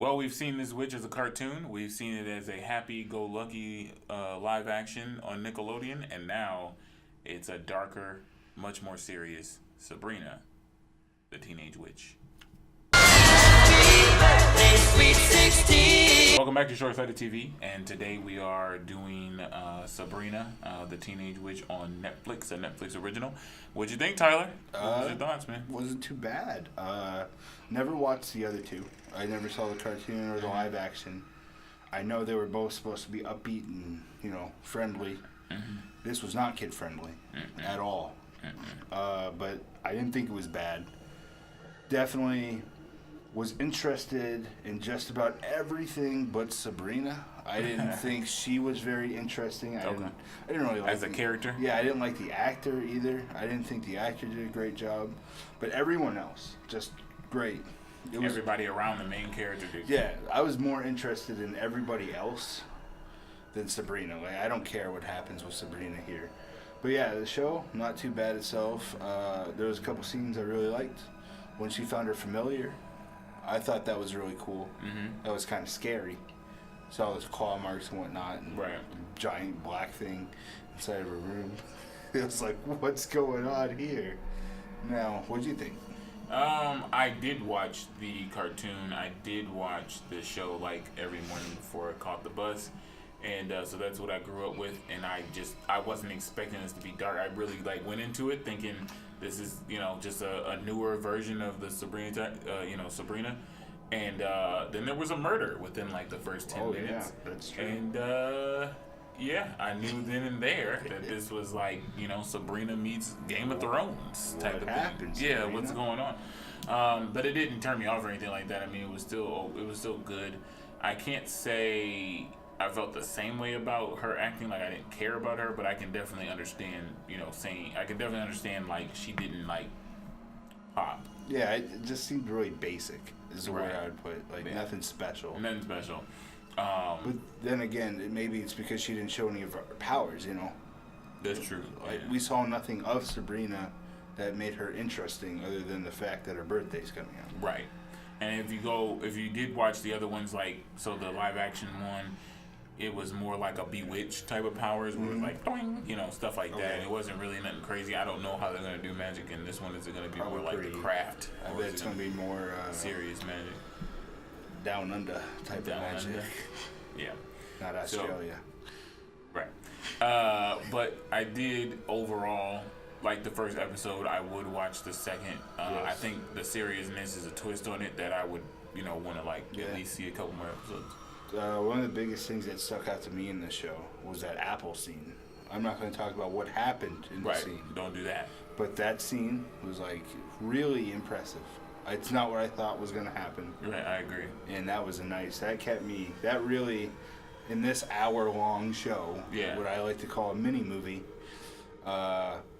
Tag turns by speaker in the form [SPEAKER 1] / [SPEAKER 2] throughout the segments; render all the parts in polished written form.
[SPEAKER 1] Well, we've seen this witch as a cartoon. We've seen it as a happy-go-lucky live action on Nickelodeon, and now it's a darker, much more serious Sabrina, the Teenage Witch. Welcome back to Shortsighted TV, and today we are doing Sabrina, the Teenage Witch on Netflix, a Netflix original. What'd you think, Tyler? What was your thoughts, man?
[SPEAKER 2] Wasn't too bad. Never watched the other two. I never saw the cartoon or the live action. I know they were both supposed to be upbeat and, friendly. Mm-hmm. This was not kid friendly at all. But I didn't think it was bad. Definitely was interested in just about everything but Sabrina. I didn't think she was very interesting. I didn't really like
[SPEAKER 1] as a character.
[SPEAKER 2] Yeah, I didn't like the actor either. I didn't think the actor did a great job, but everyone else just great.
[SPEAKER 1] Everybody around the main character did.
[SPEAKER 2] Yeah, I was more interested in everybody else than Sabrina. Like, I don't care what happens with Sabrina here. But yeah, the show, not too bad itself. There was a couple scenes I really liked. When she found her familiar, I thought that was really cool. Mm-hmm. That was kind of scary. Saw those claw marks and whatnot, and
[SPEAKER 1] right.
[SPEAKER 2] a giant black thing inside of her room. It was like, what's going on here? Now, what'd you think?
[SPEAKER 1] I did watch the cartoon. I did watch the show like every morning before I caught the bus, and so that's what I grew up with. And I wasn't expecting this to be dark. I really went into it thinking this is just a newer version of the Sabrina, Sabrina. And then there was a murder within the first 10 minutes.
[SPEAKER 2] Yeah, that's true.
[SPEAKER 1] And yeah, I knew then and there that this was Sabrina meets Game of Thrones type of thing. Yeah, what's going on? But it didn't turn me off or anything like that. I mean, it was still good. I can't say I felt the same way about her acting. I didn't care about her, but I can definitely understand. She didn't pop.
[SPEAKER 2] Yeah, it just seemed really basic. Is the word I would put. Nothing special.
[SPEAKER 1] Nothing special.
[SPEAKER 2] But then again, maybe it's because she didn't show any of her powers,
[SPEAKER 1] That's true.
[SPEAKER 2] We saw nothing of Sabrina that made her interesting other than the fact that her birthday's coming up.
[SPEAKER 1] Right. And if you did watch the other ones, the live action one, it was more like a Bewitched type of powers, where it was doing, stuff like that. It wasn't really nothing crazy. I don't know how they're going to do magic in this one. Is it going to be more like The Craft?
[SPEAKER 2] I bet it's going to be more
[SPEAKER 1] serious magic.
[SPEAKER 2] Down under type of magic.
[SPEAKER 1] Under. Yeah.
[SPEAKER 2] Not Australia.
[SPEAKER 1] So, right. But I did overall like the first episode. I would watch the second.
[SPEAKER 2] Yes.
[SPEAKER 1] I think the seriousness is a twist on it that I would, want to at least see a couple more episodes.
[SPEAKER 2] One of the biggest things that stuck out to me in this show was that apple scene. I'm not going to talk about what happened in the scene.
[SPEAKER 1] Don't do that.
[SPEAKER 2] But that scene was really impressive. It's not what I thought was going to happen.
[SPEAKER 1] Right, I agree.
[SPEAKER 2] And that really, in this hour-long show, what I like to call a mini-movie,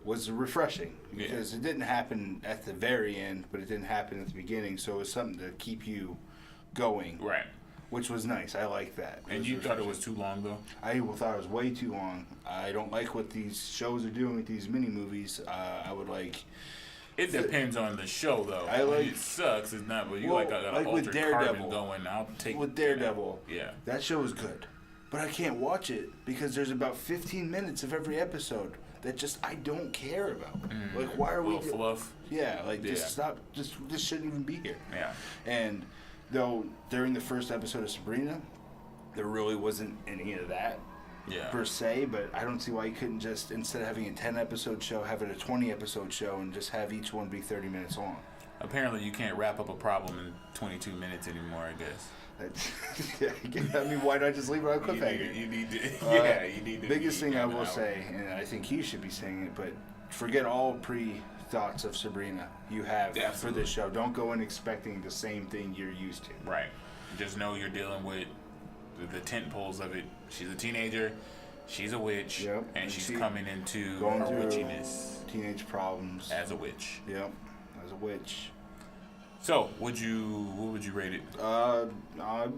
[SPEAKER 2] was refreshing. Because it didn't happen at the very end, but it didn't happen at the beginning, so it was something to keep you going.
[SPEAKER 1] Right.
[SPEAKER 2] Which was nice. I like that.
[SPEAKER 1] And you thought it was too long, though?
[SPEAKER 2] I thought it was way too long. I don't like what these shows are doing with these mini-movies. I would like...
[SPEAKER 1] It depends on the show, though. It sucks. It's not, but you got an ultra carbon going. I'll take
[SPEAKER 2] with Daredevil.
[SPEAKER 1] Yeah,
[SPEAKER 2] that show was good, but I can't watch it because there's about 15 minutes of every episode that I don't care about. Why are we
[SPEAKER 1] fluff?
[SPEAKER 2] Yeah, just stop. This shouldn't even be here.
[SPEAKER 1] Yeah.
[SPEAKER 2] And though during the first episode of Sabrina, there really wasn't any of that.
[SPEAKER 1] Yeah.
[SPEAKER 2] Per se, but I don't see why you couldn't just, instead of having a 10-episode show, have it a 20-episode show and just have each one be 30 minutes long.
[SPEAKER 1] Apparently, you can't wrap up a problem in 22 minutes anymore, I guess.
[SPEAKER 2] I mean, why not just leave it on cliffhanger?
[SPEAKER 1] You need to.
[SPEAKER 2] Biggest thing I will say, and I think you should be saying it, but forget all pre-thoughts of Sabrina you have for this show. Don't go in expecting the same thing you're used to.
[SPEAKER 1] Right. Just know you're dealing with the tent poles of it. She's a teenager, she's a witch, and she's coming into her witchiness.
[SPEAKER 2] Teenage problems.
[SPEAKER 1] As a witch.
[SPEAKER 2] Yep, as a witch.
[SPEAKER 1] So, what would you rate it?
[SPEAKER 2] I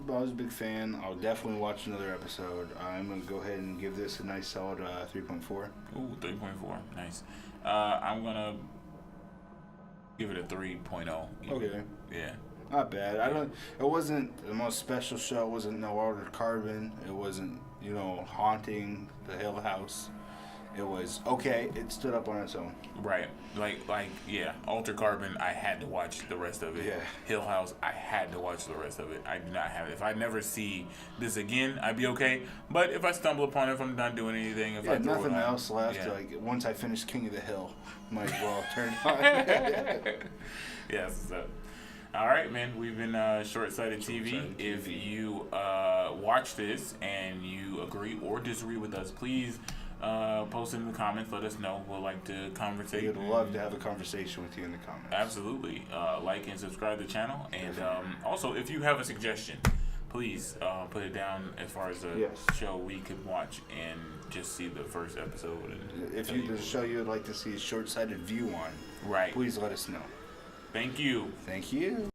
[SPEAKER 2] was a big fan. I'll definitely watch another episode. I'm going to go ahead and give this a nice solid 3.4.
[SPEAKER 1] Ooh, 3.4. Nice. I'm going to give it a 3.0.
[SPEAKER 2] Okay.
[SPEAKER 1] Yeah.
[SPEAKER 2] Not bad. I don't. It wasn't the most special show. It wasn't No Altered Carbon. It wasn't haunting the Hill House. It was okay. It stood up on its own.
[SPEAKER 1] Right. Yeah. Altered Carbon, I had to watch the rest of it.
[SPEAKER 2] Yeah.
[SPEAKER 1] Hill House, I had to watch the rest of it. I do not have it. If I never see this again, I'd be okay. But if I stumble upon it, if I'm not doing anything, if I throw
[SPEAKER 2] nothing
[SPEAKER 1] it on,
[SPEAKER 2] else left.
[SPEAKER 1] yeah.
[SPEAKER 2] Like once I finish King of the Hill, might as well turn it on.
[SPEAKER 1] Yeah, so. All right, man. We've been Shortsighted TV. If you watch this and you agree or disagree with us, please post it in the comments. Let us know. We'll like to conversate.
[SPEAKER 2] We'd love to have a conversation with you in the comments.
[SPEAKER 1] Absolutely. Like and subscribe to the channel. And also, if you have a suggestion, please put it down as far as a show we could watch and just see the first episode. And
[SPEAKER 2] if there's a show you would like to see a short-sighted view on,
[SPEAKER 1] right,
[SPEAKER 2] please let us know.
[SPEAKER 1] Thank you.
[SPEAKER 2] Thank you.